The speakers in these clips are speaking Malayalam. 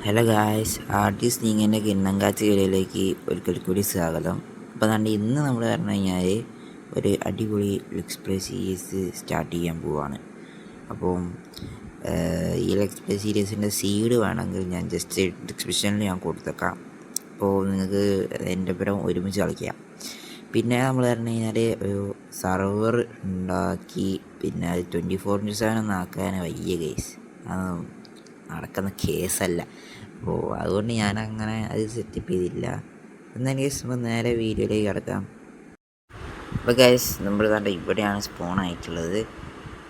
ഹലോ ഗായ്സ്, ആർട്ടിസ്റ്റ് നീങ്ങൻ്റെ കിണ്ണങ്കാച്ചി വീഡിയോയിലേക്ക് ഒരിക്കൽ കൂടി സ്വാഗതം. അപ്പോൾ അതുകൊണ്ട് ഇന്ന് നമ്മൾ പറഞ്ഞു കഴിഞ്ഞാൽ ഒരു അടിപൊളി ലെറ്റ്സ് പ്ലേ സീരീസ് സ്റ്റാർട്ട് ചെയ്യാൻ പോവുകയാണ്. അപ്പോൾ ഈ ലെറ്റ്സ് പ്ലേ സീരീസിൻ്റെ സീഡ് വേണമെങ്കിൽ ഞാൻ ജസ്റ്റ് ഡിസ്ക്രിപ്ഷനിൽ ഞാൻ കൊടുത്തേക്കാം. അപ്പോൾ നിങ്ങൾക്ക് എൻ്റെ ഒപ്പം ഒരുമിച്ച് കളിക്കാം. പിന്നെ നമ്മൾ പറഞ്ഞു കഴിഞ്ഞാൽ ഒരു സർവർ ഉണ്ടാക്കി പിന്നെ അത് 24/7 ഒന്നും ആക്കാൻ വയ്യ ഗൈസ്, നടക്കുന്ന കേസല്ല. അപ്പോൾ അതുകൊണ്ട് ഞാനങ്ങനെ അത് സെറ്റപ്പ് ചെയ്തില്ല. എന്നാൽ ഗൈസ് നേരെ വീഡിയോയിലേക്ക് കിടക്കാം. അപ്പോൾ ഗൈസ് നമ്മൾ കണ്ട ഇവിടെയാണ് സ്പോൺ ആയിട്ടുള്ളത്.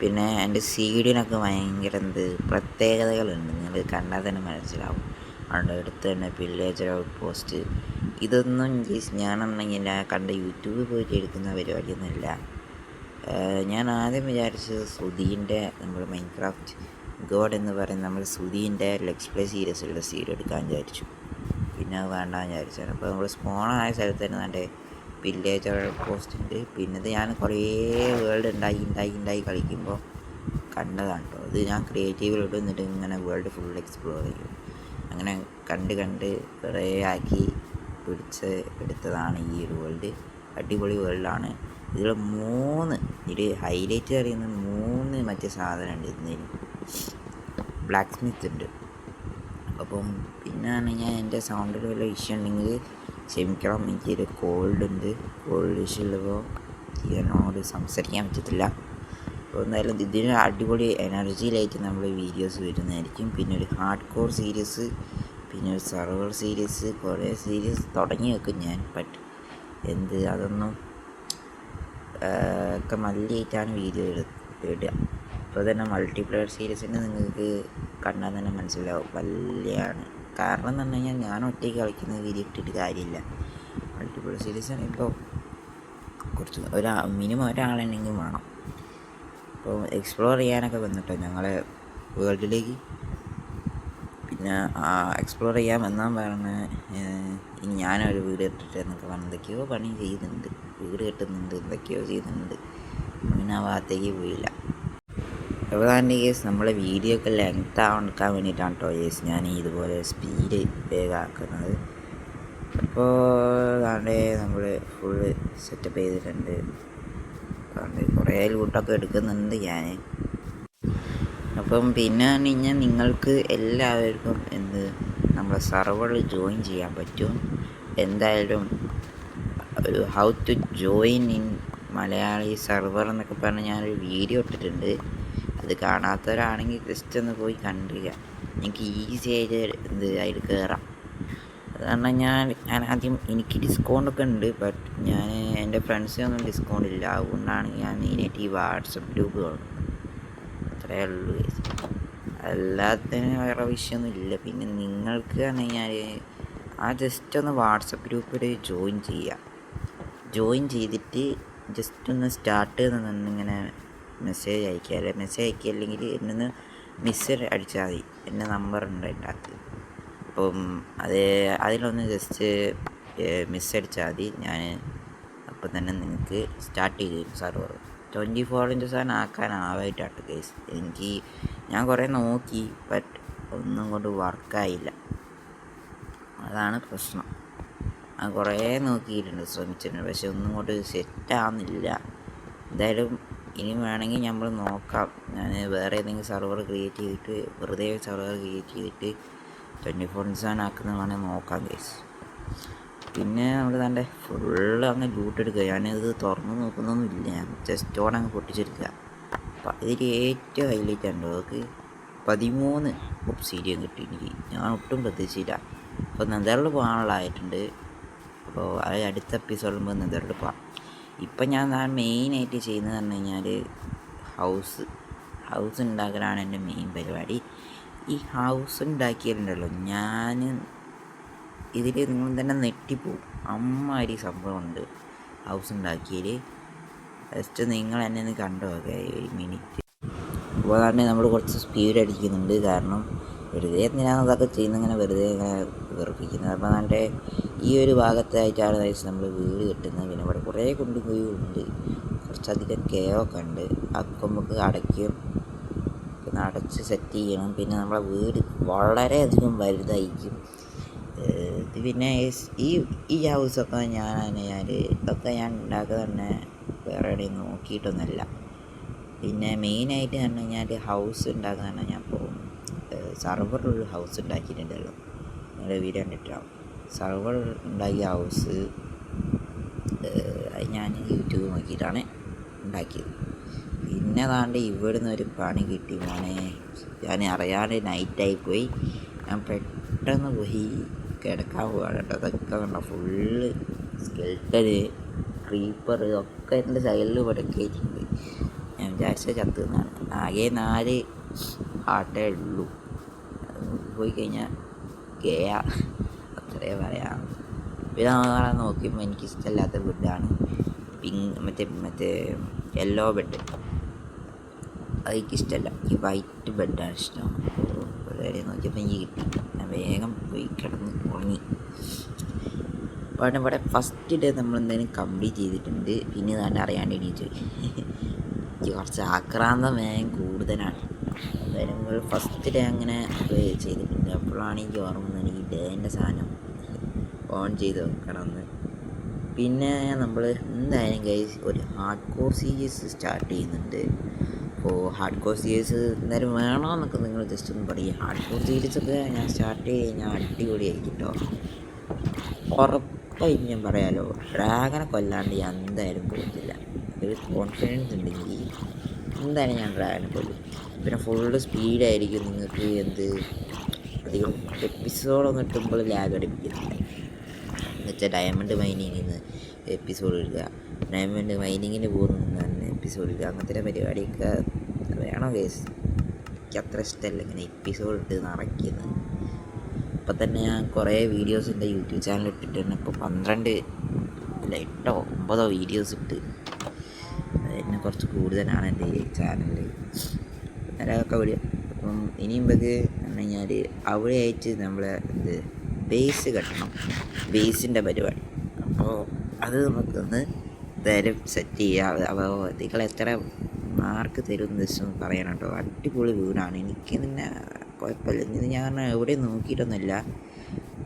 പിന്നെ എൻ്റെ സീഡിനൊക്കെ ഭയങ്കര പ്രത്യേകതകളുണ്ട്, നിങ്ങൾ കണ്ടാൽ തന്നെ മനസ്സിലാവും. അവിടെ അടുത്ത് തന്നെ വില്ലേജർ ഔട്ട് പോസ്റ്റ്. ഇതൊന്നും ഗൈസ് ഞാനെന്നെങ്കിൽ കണ്ട യൂട്യൂബിൽ പോയിട്ട് എടുക്കുന്ന പരിപാടിയൊന്നുമില്ല. ഞാൻ ആദ്യം വിചാരിച്ചത് സുധീൻ്റെ നമ്മൾ മൈൻക്രാഫ്റ്റ് ഗോഡ് എന്ന് പറയുന്ന നമ്മൾ സുധീൻ്റെ ലെറ്റ്സ് പ്ലേ സീരീസിലുള്ള സീഡ് എടുക്കാൻ വിചാരിച്ചു. പിന്നെ അത് വേണ്ടാന്ന് വിചാരിച്ചാണ്. അപ്പോൾ നമ്മൾ സ്പോണായ സ്ഥലത്ത് തന്നെ എൻ്റെ വില്ലേജർ പോസ്റ്റ് ഉണ്ട്. പിന്നെ ഇത് ഞാൻ കുറേ വേൾഡ് ഉണ്ടായി കളിക്കുമ്പോൾ കണ്ടതാണ് കേട്ടോ. ഇത് ഞാൻ ക്രിയേറ്റീവിലോട്ട് നിന്നിട്ട് ഇങ്ങനെ വേൾഡ് ഫുൾ എക്സ്പ്ലോർ ചെയ്യും. അങ്ങനെ കണ്ട് കുറേ ആക്കി പിടിച്ച് എടുത്തതാണ് ഈ ഒരു വേൾഡ്. അടിപൊളി വേൾഡാണ്. ഇതിൽ ഹൈലൈറ്റ് അറിയുന്ന 3 മറ്റേ സാധനമുണ്ട്. ഇതിന് ബ്ലാക്ക് സ്മിത്ത് ഉണ്ട്. അപ്പം പിന്നെ ആണെങ്കിൽ എൻ്റെ സൗണ്ടിൽ വല്ല ഇഷ്യൂ ഉണ്ടെങ്കിൽ ക്ഷമിക്കണം. എനിക്കൊരു കോൾഡ് ഇഷ്യൂ ഉള്ളപ്പോൾ ഇതിനോട് സംസാരിക്കാൻ പറ്റത്തില്ല. അപ്പോൾ എന്തായാലും ഇതിന് അടിപൊളി എനർജിയിലായിട്ട് നമ്മൾ വീഡിയോസ് വരുന്നതായിരിക്കും. പിന്നെ ഒരു ഹാർഡ് കോർ സീരീസ്, പിന്നെ ഒരു സർവർ സീരീസ്, കുറേ സീരീസ് തുടങ്ങി വെക്കും ഞാൻ. ബട്ട് അതൊന്നും ഒക്കെ മല്ലിയായിട്ടാണ് വീഡിയോ ഇടുക. ഇപ്പോൾ തന്നെ മൾട്ടിപ്ലെയർ സീരീസിന് നിങ്ങൾക്ക് കണ്ടാൽ തന്നെ മനസ്സിലാവും വലിയാണ്. കാരണം എന്ന് പറഞ്ഞു കഴിഞ്ഞാൽ ഞാൻ ഒറ്റയ്ക്ക് കളിക്കുന്ന വീഡിയോ ഇട്ടിട്ട് കാര്യമില്ല. മൾട്ടിപ്ലെയർ സീരീസാണ് ഇപ്പോൾ കുറച്ച് മിനിമം ഒരാളെങ്കിലും വേണം. അപ്പോൾ എക്സ്പ്ലോർ ചെയ്യാനൊക്കെ വന്നിട്ടോ ഞങ്ങളെ വേൾഡിലേക്ക്. പിന്നെ എക്സ്പ്ലോർ ചെയ്യാൻ വന്നാൽ പറഞ്ഞ് ഇനി ഞാനൊരു വീട് കെട്ടിട്ട് എന്നൊക്കെ പറഞ്ഞ് എന്തൊക്കെയോ പണി ചെയ്യുന്നുണ്ട്, വീട് കെട്ടുന്നുണ്ട്, എന്തൊക്കെയോ ചെയ്യുന്നുണ്ട്. പിന്നെ ആ ഭാഗത്തേക്ക് പോയില്ല. അപ്പോൾ തന്നെ കേസ് നമ്മളെ വീഡിയോ ഒക്കെ ലെങ്ത് ആക്കാൻ വേണ്ടിയിട്ടാണ് കേട്ടോ കേസ് ഞാൻ ഇതുപോലെ സ്പീഡ് വേഗമാക്കുന്നത്. അപ്പോൾ അതാണ്ട് നമ്മൾ ഫുള്ള് സെറ്റപ്പ് ചെയ്തിട്ടുണ്ട്. അതുകൊണ്ട് കുറേ ലൂട്ടൊക്കെ എടുക്കുന്നുണ്ട് ഞാൻ. അപ്പം പിന്നെ പറഞ്ഞാൽ നിങ്ങൾക്ക് എല്ലാവർക്കും നമ്മളെ സർവറിൽ ജോയിൻ ചെയ്യാൻ പറ്റും. എന്തായാലും ഒരു how to join in Malayali server എന്നൊക്കെ പറഞ്ഞ് ഞാനൊരു വീഡിയോ ഇട്ടിട്ടുണ്ട്. അത് കാണാത്തവരാണെങ്കിൽ ജസ്റ്റ് ഒന്ന് പോയി കണ്ടിരിക്കുക. എനിക്ക് ഈസി ആയിട്ട് അതിൽ കയറാം. അതുകൊണ്ട് ഞാൻ ആദ്യം എനിക്ക് ഡിസ്കൗണ്ടൊക്കെ ഉണ്ട്. ബട്ട് ഞാൻ എൻ്റെ ഫ്രണ്ട്സിനൊന്നും ഡിസ്കൗണ്ട് ഇല്ല. അതുകൊണ്ടാണ് ഞാൻ മെയിനായിട്ട് ഈ വാട്സപ്പ് ഗ്രൂപ്പ് കാണുന്നത്. അത്രയേ ഉള്ളൂ. അല്ലാത്തതിന് വേറെ വിഷയമൊന്നും ഇല്ല. പിന്നെ നിങ്ങൾക്ക് പറഞ്ഞാൽ ജസ്റ്റ് ഒന്ന് വാട്സപ്പ് ഗ്രൂപ്പിൽ ജോയിൻ ചെയ്തിട്ട് ജസ്റ്റ് ഒന്ന് സ്റ്റാർട്ട് ഇങ്ങനെ മെസ്സേജ് അയക്കുക. അല്ലെങ്കിൽ എന്നൊന്ന് മെസ്സേജ് അടിച്ചാൽ മതി. എൻ്റെ നമ്പറുണ്ട് എൻ്റെ അകത്ത്. അപ്പം അതിലൊന്ന് ജസ്റ്റ് മെസ്സേജ് അടിച്ചാൽ മതി. ഞാൻ അപ്പം തന്നെ നിങ്ങൾക്ക് സ്റ്റാർട്ട് ചെയ്ത് തരും സർവർ. 24/7 ആക്കാനാവായിട്ടാണ് കേസ്. ഞാൻ കുറേ നോക്കി, ബട്ട് ഒന്നും കൊണ്ട് വർക്കായില്ല. അതാണ് പ്രശ്നം. ഞാൻ കുറേ നോക്കിയിട്ടുണ്ട്, ശ്രമിച്ചിട്ടുണ്ട്, പക്ഷെ ഒന്നും കൊണ്ട് സെറ്റാകുന്നില്ല. എന്തായാലും ഇനി വേണമെങ്കിൽ നമ്മൾ നോക്കാം. ഞാൻ വേറെ ഏതെങ്കിലും സർവർ ക്രിയേറ്റ് ചെയ്തിട്ട് 24/7 ആക്കുന്നത് വേണമെങ്കിൽ നോക്കാം കേസ്. പിന്നെ നമ്മൾ തന്നെ ഫുള്ള് അങ്ങ് ലൂട്ടെടുക്കുക. ഞാനിത് തുറന്ന് നോക്കുന്നൊന്നുമില്ല, ഞാൻ ജസ്റ്റ് ഓണങ്ങ് പൊട്ടിച്ചെടുക്കുക. അപ്പം ഇതിൽ ഏറ്റവും ഹൈലൈറ്റ് ഉണ്ട്, അവർക്ക് 13 ഒബ്സിഡിയൻ കിട്ടി. ഞാൻ ഒട്ടും പ്രതീക്ഷിച്ചില്ല. അപ്പോൾ നെതറിൽ പോകാനുള്ളതായിട്ടുണ്ട്. അപ്പോൾ അത് അടുത്ത എപ്പിസോഡിൽ നെതറിൽ പോകാം. ഇപ്പം ഞാൻ മെയിനായിട്ട് ചെയ്യുന്നത് പറഞ്ഞു കഴിഞ്ഞാൽ ഹൗസ് ഉണ്ടാക്കലാണ് എൻ്റെ മെയിൻ പരിപാടി. ഈ ഹൗസ് ഉണ്ടാക്കിയാലുണ്ടല്ലോ ഞാൻ ഇതിൽ നിങ്ങൾ തന്നെ നെട്ടിപ്പോവും. അമ്മാതിരി സംഭവമുണ്ട് ഹൗസ് ഉണ്ടാക്കിയതിൽ. ജസ്റ്റ് നിങ്ങൾ എന്നെ ഒന്ന് കണ്ടു നോക്കുക ഒരു മിനിറ്റ്. അപ്പോൾ തന്നെ നമ്മൾ കുറച്ച് സ്പീഡ് അടിക്കുന്നുണ്ട്. കാരണം വെറുതെ എന്തിനാണ് അതൊക്കെ ചെയ്യുന്നത്, വെറുതെ ഇങ്ങനെ വെറുപ്പിക്കുന്നത്. അപ്പോൾ എൻ്റെ ഈ ഒരു ഭാഗത്തായിട്ടാണ് നമ്മൾ വീട് കെട്ടുന്നത്. പിന്നെ ഇവിടെ കുറേ കൊണ്ടുപോയി ഉണ്ട്, കുറച്ചധികം കേവൊക്കെ ഉണ്ട്. അപ്പം നമുക്ക് അടയ്ക്കും. അടച്ച് സെറ്റ് ചെയ്യണം. പിന്നെ നമ്മളെ വീട് വളരെയധികം വലുതായിരിക്കും. ഇത് പിന്നെ ഈ ഹൗസൊക്കെ ഇതൊക്കെ ഞാൻ ഉണ്ടാക്കുക തന്നെ വേറെ എവിടെയും നോക്കിയിട്ടൊന്നുമല്ല. പിന്നെ മെയിനായിട്ട് പറഞ്ഞു കഴിഞ്ഞാൽ ഹൗസ് ഉണ്ടാക്കുക തന്നെ ഞാൻ ഇപ്പോൾ സർവറിലൊരു ഹൗസ് ഉണ്ടാക്കിയിട്ടുണ്ടല്ലോ, നിങ്ങളുടെ വീഡിയോ കണ്ടിട്ടാവും. സർവർ ഉണ്ടാക്കിയ ഹൗസ് ഞാൻ യൂട്യൂബ് നോക്കിയിട്ടാണ് ഉണ്ടാക്കിയത്. പിന്നെ അതാണ്ട് ഇവിടുന്ന് ഒരു പണി കിട്ടി മോനെ. ഞാൻ അറിയാണ്ട് നൈറ്റായി പോയി. ഞാൻ പെട്ടെന്ന് പോയി കിടക്കാൻ പോവാണ് കേട്ടോ. അതൊക്കെ കണ്ടോ, ഫുള്ള് സ്കെൽട്ടന് ക്രീപ്പർ ഒക്കെ എൻ്റെ സൈഡിൽ ഇവിടെ കയറ്റിയിട്ടുണ്ട്. ഞാൻ വിചാരിച്ച ചത്തു എന്നാണ്. ആകെ 4 ആട്ടേ ഉള്ളൂ. പോയി കഴിഞ്ഞാൽ ഗയ അത്രേ പറയാം. പിന്നെ നോക്കിയപ്പോൾ എനിക്കിഷ്ടമില്ലാത്ത ബെഡാണ് മറ്റേ യെല്ലോ ബെഡ്. അതെനിക്കിഷ്ടമല്ല. ഈ വൈറ്റ് ബെഡാണ് ഇഷ്ടം. അപ്പോൾ നോക്കിയപ്പോൾ എനിക്ക് കിട്ടി. ഞാൻ വേഗം പോയി കിടന്ന് ഉറങ്ങി. അപ്പോൾ ഇവിടെ ഫസ്റ്റ് ഡേ നമ്മൾ എന്തെങ്കിലും കംപ്ലീറ്റ് ചെയ്തിട്ടുണ്ട്. പിന്നെ തന്നെ അറിയാണ്ട് എണീറ്റ് എനിക്ക് കുറച്ച് ആക്രാന്തം വേഗം കൂടുതലാണ്. എന്തായാലും ഫസ്റ്റ് ഡേ അങ്ങനെ ചെയ്തിട്ടുണ്ട്. അപ്പോഴാണ് എനിക്ക് ഓർമ്മ വന്നത് ഈ ഡേൻ്റെ സാധനം ഓൺ ചെയ്ത് വെക്കണമെന്ന്. പിന്നെ നമ്മൾ എന്തായാലും ഗൈസ് ഒരു ഹാർഡ് കോർ സീരീസ് സ്റ്റാർട്ട് ചെയ്യുന്നുണ്ട്. അപ്പോൾ ഹാർഡ് കോർ സീരീസ് എന്തായാലും വേണമെന്നൊക്കെ നിങ്ങൾ ജസ്റ്റ് ഒന്ന് പറയും. ഹാർഡ് കോർ സീരീസൊക്കെ ഞാൻ സ്റ്റാർട്ട് ചെയ്ത് കഴിഞ്ഞാൽ അടിപൊളിയായിരിക്കും കേട്ടോ. ഉറപ്പായിട്ട് ഞാൻ പറയാമല്ലോ, ഡ്രാഗനെ കൊല്ലാണ്ട് ഞാൻ എന്തായാലും പോകത്തില്ല. ഒരു കോൺഫിഡൻസ് ഉണ്ടെങ്കിൽ എന്തായാലും ഞാൻ ഡ്രാഗനെ കൊല്ലും. പിന്നെ ഫുള്ള് സ്പീഡായിരിക്കും. നിങ്ങൾക്ക് അധികം എപ്പിസോഡൊന്നും കിട്ടുമ്പോൾ ലാഗ് അടിപ്പിക്കുന്നില്ല. എന്നുവെച്ചാൽ ഡയമണ്ട് മൈനിങ്ങിൽ നിന്ന് എപ്പിസോഡ് ഇടുക, ഡയമണ്ട് മൈനിങ്ങിന് പോകുന്ന എപ്പിസോഡ് ഇടുക, അങ്ങനത്തെ പരിപാടിയൊക്കെ വേണം കേസ്. എനിക്ക് അത്ര ഇഷ്ടമല്ല ഇങ്ങനെ എപ്പിസോഡ് ഇട്ട് നടക്കുന്നത്. ഇപ്പം തന്നെ ഞാൻ കുറേ വീഡിയോസ് എൻ്റെ യൂട്യൂബ് ചാനൽ ഇട്ടിട്ടുണ്ട്. ഇപ്പോൾ 8 9 വീഡിയോസ് ഇട്ട്. എന്നെ കുറച്ച് കൂടുതലാണ് എൻ്റെ ചാനലിൽ നിലകൊക്കെ വീഡിയോ. അപ്പം ഇനിയും പറഞ്ഞു കഴിഞ്ഞാൽ അവിടെയായിട്ട് നമ്മളെ ബേസ് കെട്ടണം, ബേസിൻ്റെ പരിപാടി. അപ്പോൾ അത് നമുക്കൊന്ന് എന്തായാലും സെറ്റ് ചെയ്യുക. അപ്പോൾ നിങ്ങൾ എത്ര മാർക്ക് തരുമെന്ന് വെച്ചൊന്ന് പറയണം കേട്ടോ. അടിപൊളി വീടാണ്. എനിക്ക് തന്നെ കുഴപ്പമില്ല. ഇത് ഞാൻ എവിടെയും നോക്കിയിട്ടൊന്നുമില്ല.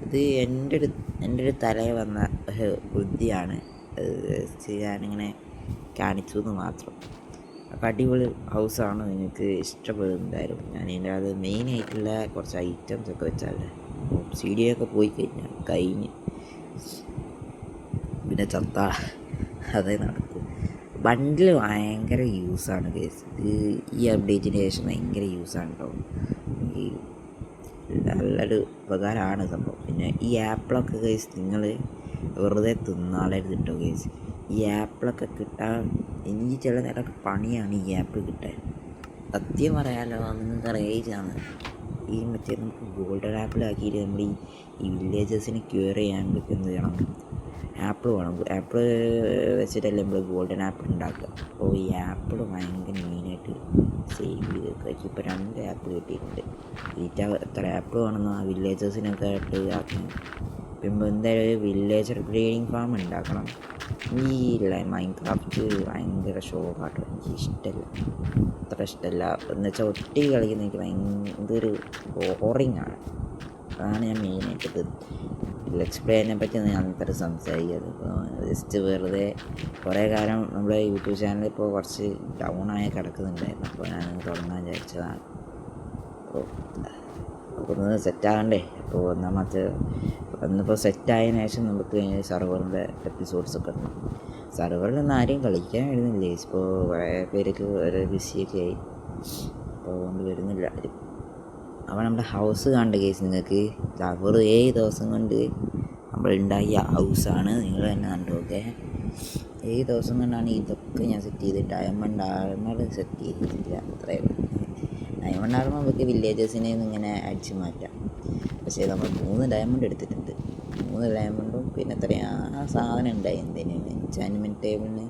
ഇത് എൻ്റെ ഒരു തലയിൽ വന്ന ബുദ്ധിയാണ്. ഞാനിങ്ങനെ കാണിച്ചു എന്ന് മാത്രം. അപ്പോൾ അടിപൊളി ഹൗസാണ്, നിങ്ങൾക്ക് ഇഷ്ടപ്പെടുന്നതായിരുന്നു. ഞാൻ ഇതിൻ്റെ അത് മെയിനായിട്ടുള്ള കുറച്ച് ഐറ്റംസൊക്കെ വെച്ചാൽ സീഡിയൊക്കെ പോയി കഴിഞ്ഞ് പിന്നെ ചത്ത അതേ നടക്കും. ബണ്ടിൽ ഭയങ്കര യൂസാണ് കേസ്. ഇത് ഈ അപ്ഡേറ്റിന് ശേഷം ഭയങ്കര യൂസാണ് കേട്ടോ. ഈ നല്ലൊരു ഉപകാരമാണ് സംഭവം. പിന്നെ ഈ ആപ്പിളൊക്കെ കേസ് നിങ്ങൾ വെറുതെ തിന്നാളരുത് കേട്ടോ കേസ്. ഈ ആപ്പിളൊക്കെ കിട്ടാൻ എനിക്ക് ചില നേരമൊക്കെ പണിയാണ് ഈ ആപ്പ് കിട്ടാൻ. സത്യം പറയാമല്ലോ, നിങ്ങൾക്ക് അറിയിച്ചാണ് ഈ മറ്റേ നമുക്ക് ഗോൾഡൻ ആപ്പിളാക്കിയിട്ട് നമ്മൾ ഈ വില്ലേജസിന് ക്യൂർ ചെയ്യാൻ എന്ത് ചെയ്യണം, ആപ്പിൾ വേണം. ആപ്പിൾ വെച്ചിട്ടല്ലേ നമ്മൾ ഗോൾഡൻ ആപ്പിൾ ഉണ്ടാക്കുക. അപ്പോൾ ഈ ആപ്പിൾ ഭയങ്കര മെയിനായിട്ട് സേവ് ചെയ്ത് വെക്കുക. ഇപ്പോൾ 2 ആപ്പിൾ കിട്ടിയിട്ടുണ്ട്. എത്ര ആപ്പിൾ വേണമെന്ന് ആ വില്ലേജസിനൊക്കെ ആയിട്ട് ആക്കണം. പിന്നെ എന്തായാലും ഒരു വില്ലേജർ ബ്രീഡിങ് ഫാം ഉണ്ടാക്കണം. ഈ മൈൻക്രാഫ്റ്റ് ഭയങ്കര ഷോക്കാട്ടോ, എനിക്ക് ഇഷ്ടമല്ല, അത്ര ഇഷ്ടമല്ല. എന്ന് വെച്ചാൽ ഒറ്റയ്ക്ക് കളിക്കുന്ന എനിക്ക് ഭയങ്കര ബോറിങ് ആണ്. അതാണ് ഞാൻ മെയിനായിട്ട് ലെറ്റ്സ് പ്ലേനെ പറ്റി ഞാൻ അത്ര സംസാരിക്കുന്നത്. ഇപ്പോൾ ജസ്റ്റ് വെറുതെ കുറേ കാലം നമ്മുടെ യൂട്യൂബ് ചാനൽ ഇപ്പോൾ കുറച്ച് ഡൗണായി കിടക്കുന്നുണ്ടായിരുന്നു. അപ്പോൾ ഞാൻ തുടങ്ങാൻ വിചാരിച്ചതാണ്. അപ്പോൾ ഒന്ന് സെറ്റാകണ്ടേ. അപ്പോൾ ഒന്നിപ്പോൾ സെറ്റായതിനു ശേഷം നമുക്ക് സർവറിൻ്റെ എപ്പിസോഡ്സൊക്കെ ഉണ്ട്. സർവറിലൊന്നും ആരെയും കളിക്കാൻ വരുന്നില്ലേ. ഇപ്പോൾ കുറേ പേർക്ക് ഓരോ ബിസിയൊക്കെ ആയി, അപ്പോൾ അതുകൊണ്ട് വരുന്നില്ല ആരും. അപ്പോൾ നമ്മുടെ ഹൗസ് കണ്ട കേസ് നിങ്ങൾക്ക് വെറും 7 ദിവസം കൊണ്ട് നമ്മൾ ഉണ്ടാക്കിയ ഹൗസാണ്. നിങ്ങൾ തന്നെ കണ്ടോക്കെ 7 ദിവസം കൊണ്ടാണ് ഇതൊക്കെ ഞാൻ സെറ്റ് ചെയ്ത്. ഡയമണ്ട് ആർമർ സെറ്റ് ചെയ്തിട്ടില്ല, അത്രയും. ഡയമണ്ട് ആർമർ നമുക്ക് വില്ലേജസിനെ ഇങ്ങനെ അടിച്ച് മാറ്റാം. പക്ഷേ നമ്മൾ 3 ഡയമണ്ട് എടുത്തിട്ടുണ്ട്. 3 ഡയമണ്ടും പിന്നെ എത്രയാണ് ആ സാധനം ഉണ്ടായി, എന്തിനാണ് എൻചാൻമെൻറ്റ് ടേബിളിന്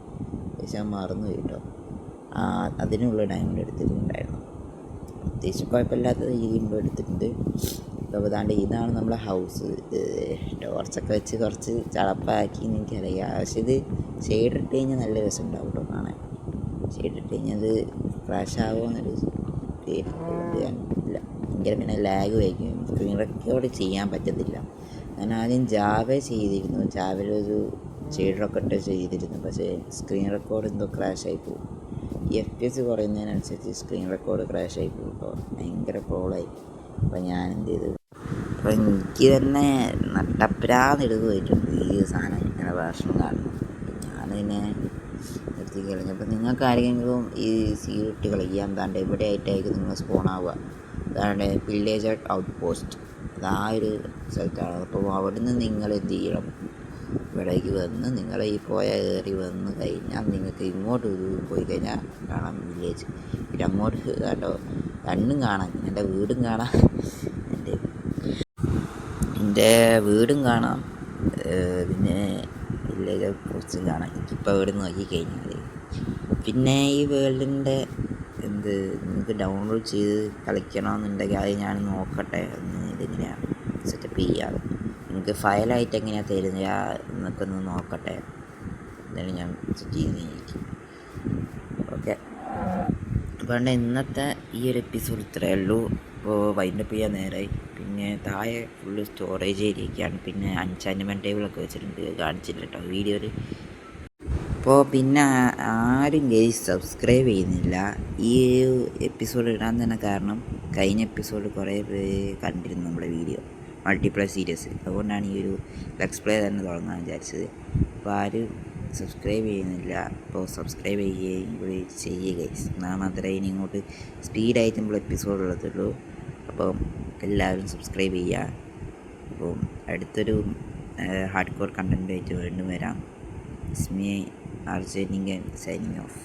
ശേഷം മറന്നു കേട്ടോ. അതിനുള്ള ഡയമണ്ട് എടുത്തിട്ടുണ്ടായിരുന്നു. അത്യാവശ്യം കുഴപ്പമില്ലാത്ത രീതിയിൽ എടുത്തിട്ടുണ്ട്. അപ്പോൾ അതാണ്ട് ഇതാണ് നമ്മളെ ഹൗസ്. ടോർച്ചൊക്കെ വെച്ച് കുറച്ച് ചടപ്പാക്കി എന്ന് എനിക്കറിയാം. പക്ഷെ ഇത് ഷെയ്ഡ് ഇട്ട് കഴിഞ്ഞാൽ നല്ല രസം ഉണ്ടാവും കേട്ടോ കാണാൻ. ഷെയ്ഡ് ഇട്ട് കഴിഞ്ഞാൽ അത് ഫ്ലാഷ് ആകുമോ എന്നൊരു ഓക്കെ, അതുകൊണ്ട് ഞാൻ ഇല്ല. ഭയങ്കര പിന്നെ ലാഗ് വയ്ക്കും, സ്ക്രീൻ റെക്കോർഡ് ചെയ്യാൻ പറ്റത്തില്ല. ഞാൻ ആദ്യം ജാവ ചെയ്തിരുന്നു, ജാവയിലൊരു ഷെയ്ഡറൊക്കെ ഇട്ട് ചെയ്തിരുന്നു. പക്ഷേ സ്ക്രീൻ റെക്കോർഡ് എന്തോ ക്രാഷായി പോകും. ഈ FPS കുറയുന്നതിനനുസരിച്ച് സ്ക്രീൻ റെക്കോർഡ് ക്രാഷായി പോകും. അപ്പോൾ ഭയങ്കര പ്രോബ്ലമായി. അപ്പോൾ ഞാൻ എന്ത് ചെയ്തു, അപ്പോൾ എനിക്ക് തന്നെ നട്ടപ്രാന്നിടുക പോയിട്ടുണ്ട് ഈ സാധനം ഇങ്ങനെ ഭാഷണം കാണുന്നു. ഞാനതിനെ നിർത്തി കളഞ്ഞപ്പോൾ നിങ്ങൾക്ക് ആരെങ്കിലും ഈ സീരിട്ട് കളിക്കുക, എന്താണ്ട് എവിടെ ആയിട്ടായിരിക്കും നിങ്ങൾ സ്പോണാവുക. അതാണ്ട് വില്ലേജ് ഔട്ട് പോസ്റ്റ്, അത് ആ ഒരു സ്ഥലത്താണ്. അപ്പോൾ അവിടുന്ന് നിങ്ങൾ എന്ത് ചെയ്യണം, ഇവിടേക്ക് വന്ന് നിങ്ങൾ ഈ കയറി വന്ന് കഴിഞ്ഞാൽ നിങ്ങൾക്ക് ഇങ്ങോട്ട് പോയി കഴിഞ്ഞാൽ കാണാം വില്ലേജ്. പിന്നെ അങ്ങോട്ട് കേട്ടോ രണ്ടും കാണാം, എൻ്റെ വീടും കാണാം, എൻ്റെ വീടും കാണാം, പിന്നെ വില്ലേജ് കുറച്ചും കാണാം. എനിക്കിപ്പോൾ ഇവിടെ നോക്കിക്കഴിഞ്ഞാൽ പിന്നെ ഈ വേൾഡിൻ്റെ നിങ്ങൾക്ക് ഡൗൺലോഡ് ചെയ്ത് കളിക്കണമെന്നുണ്ടെങ്കിൽ അത് ഞാൻ നോക്കട്ടെ, ഒന്ന് ഇതെങ്ങനെയാണ് സെറ്റപ്പ് ചെയ്യാം, നിങ്ങൾക്ക് ഫയലായിട്ട് എങ്ങനെയാണ് തരുന്നത് എന്നൊക്കെ ഒന്ന് നോക്കട്ടെ, എന്നാലും ഞാൻ സെറ്റ് ചെയ്യുന്നതായിരിക്കും. ഓക്കെ, അപ്പോൾ ഇന്നത്തെ ഈ ഒരു എപ്പിസോഡ് ഇത്രയേ ഉള്ളൂ. ഇപ്പോൾ വൈൻഡപ്പ് ചെയ്യാൻ നേരമായി. പിന്നെ താഴെ ഫുള്ള് സ്റ്റോറേജ് ഏരിയയൊക്കെയാണ്, പിന്നെ അൻചാൻമെൻറ്റ് ടേബിളൊക്കെ വെച്ചിട്ടുണ്ട്, കാണിച്ചിട്ടുണ്ട് കേട്ടോ വീഡിയോയിൽ. അപ്പോൾ പിന്നെ ആരും സബ്സ്ക്രൈബ് ചെയ്യുന്നില്ല. ഈ എപ്പിസോഡ് ഇടാൻ തന്നെ കാരണം കഴിഞ്ഞ എപ്പിസോഡ് കുറേ പേര് കണ്ടിരുന്നു നമ്മുടെ വീഡിയോ മൾട്ടിപ്ലൈ സീരീസ്. അതുകൊണ്ടാണ് ഈ ഒരു ലെറ്റ്സ് പ്ലേ തന്നെ തുടങ്ങാൻ വിചാരിച്ചത്. അപ്പോൾ ആരും സബ്സ്ക്രൈബ് ചെയ്യുന്നില്ല. അപ്പോൾ സബ്സ്ക്രൈബ് ചെയ്യുകയും കൂടി ചെയ്യുക ഗൈസ്, എന്നാൽ മാത്രമേ ഇനി ഇങ്ങോട്ട് സ്പീഡായിട്ട് നമ്മൾ എപ്പിസോഡ് ഉള്ളതുള്ളൂ. അപ്പം എല്ലാവരും സബ്സ്ക്രൈബ് ചെയ്യുക. അപ്പം അടുത്തൊരു ഹാർഡ് കോർ കണ്ടൻറ്റായിട്ട് വീണ്ടും വരാം. It's me RJ Ningen signing off.